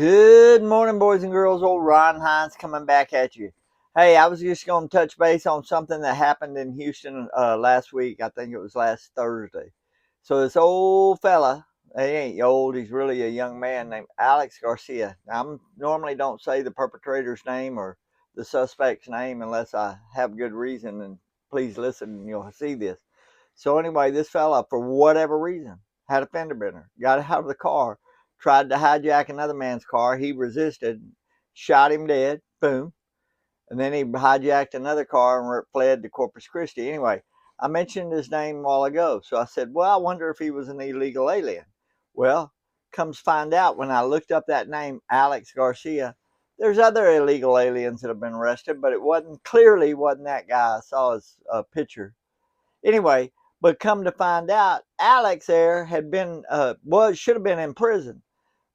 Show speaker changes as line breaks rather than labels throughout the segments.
Good morning, boys and girls. Old Ron Hines coming back at you. Hey, I was just going to touch base on something that happened in Houston last week. I think it was last Thursday. So this old fella, he ain't old, he's really a young man named Alex Garcia. Now, I normally don't say the perpetrator's name or the suspect's name unless I have good reason, and please listen and you'll see this. So anyway, this fella, for whatever reason, had a fender bender, got out of the car, tried to hijack another man's car. He resisted, shot him dead, boom. And then he hijacked another car and fled to Corpus Christi. Anyway, I mentioned his name a while ago. So I said, well, I wonder if he was an illegal alien. Well, comes find out when I looked up that name, Alex Garcia, there's other illegal aliens that have been arrested, but it wasn't that guy. I saw his picture. Anyway, but come to find out, Alex there had been, should have been in prison,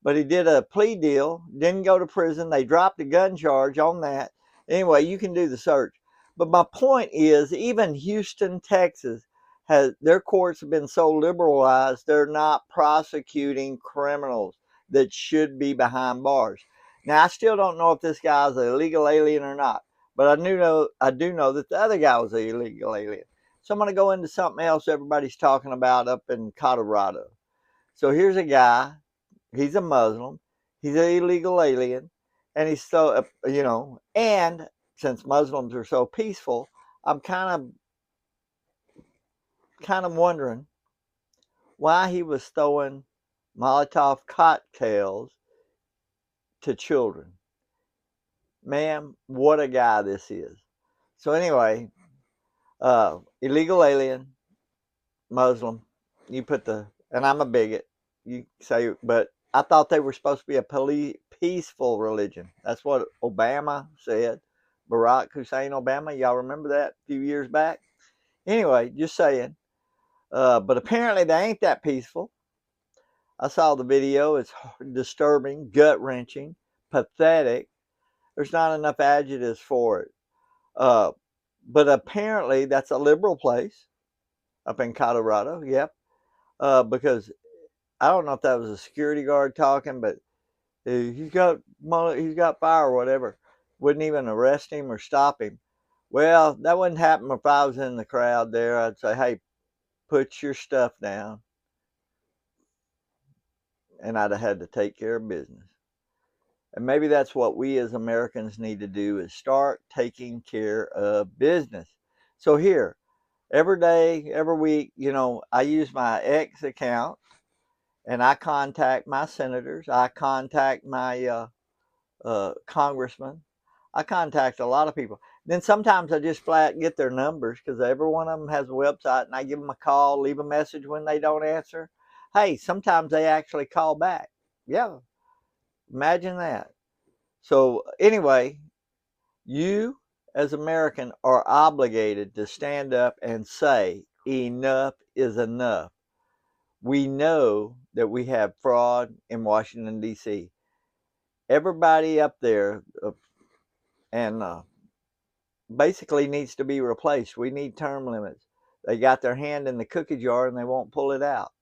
but he did a plea deal, didn't go to prison. They dropped a gun charge on that. Anyway, you can do the search. But my point is, even Houston, Texas, their courts have been so liberalized, they're not prosecuting criminals that should be behind bars. Now, I still don't know if this guy's an illegal alien or not, but I do know that the other guy was an illegal alien. So I'm going to go into something else everybody's talking about up in Colorado. So here's a guy. He's a Muslim. He's an illegal alien. And he's so, and since Muslims are so peaceful, I'm kind of wondering why he was throwing Molotov cocktails to children. Man, what a guy this is. So anyway, illegal alien, Muslim. You put and I'm a bigot. You say, but I thought they were supposed to be a peaceful religion. That's what Obama said. Barack Hussein Obama. Y'all remember that a few years back? Anyway, just saying. But apparently they ain't that peaceful. I saw the video. It's disturbing, gut wrenching, pathetic. There's not enough adjectives for it. But apparently that's a liberal place up in Colorado. Yep. Because I don't know if that was a security guard talking, but he's got fire or whatever. Wouldn't even arrest him or stop him. Well, that wouldn't happen if I was in the crowd there. I'd say, hey, put your stuff down. And I'd have had to take care of business. And maybe that's what we as Americans need to do, is start taking care of business. So here, every day, every week, I use my X account and I contact my senators. I contact my congressmen. I contact a lot of people. Then sometimes I just flat get their numbers because every one of them has a website, and I give them a call, leave a message when they don't answer. Hey, sometimes they actually call back. Yeah, imagine that. So anyway, you as American are obligated to stand up and say enough is enough. We know that we have fraud in Washington, D.C. Everybody up there and basically needs to be replaced. We need term limits. They got their hand in the cookie jar and they won't pull it out.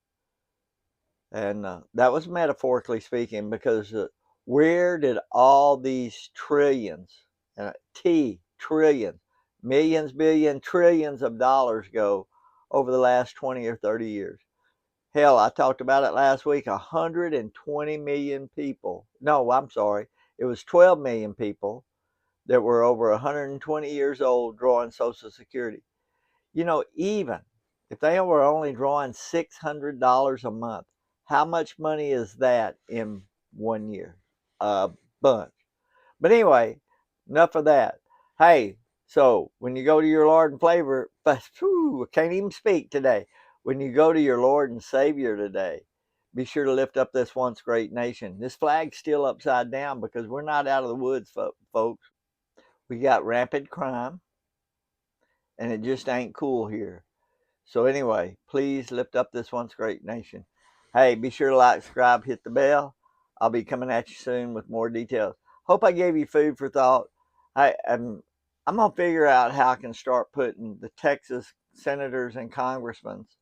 And that was metaphorically speaking, because where did all these trillions, trillions, millions, billion, trillions of dollars go over the last 20 or 30 years? Hell, I talked about it last week. 120 million people. No, I'm sorry. It was 12 million people that were over 120 years old drawing Social Security. Even if they were only drawing $600 a month, how much money is that in 1 year? A bunch. But anyway, enough of that. Hey, so when you go to your Lord and Flavor, I can't even speak today. When you go to your Lord and Savior today, be sure to lift up this once great nation. This flag's still upside down because we're not out of the woods, folks. We got rampant crime, and it just ain't cool here. So anyway, please lift up this once great nation. Hey, be sure to like, subscribe, hit the bell. I'll be coming at you soon with more details. Hope I gave you food for thought. I'm going to figure out how I can start putting the Texas senators and congressmen's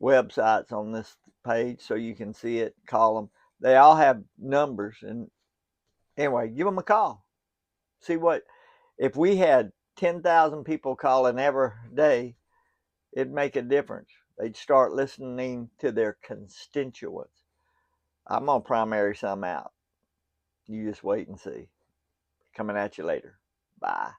websites on this page so you can see it, call them. They all have numbers, and Anyway, give them a call. See what, if we had 10,000 people calling every day, it'd make a difference. They'd start listening to their constituents. I'm going to primary some out. You just wait and see. Coming at you later. Bye.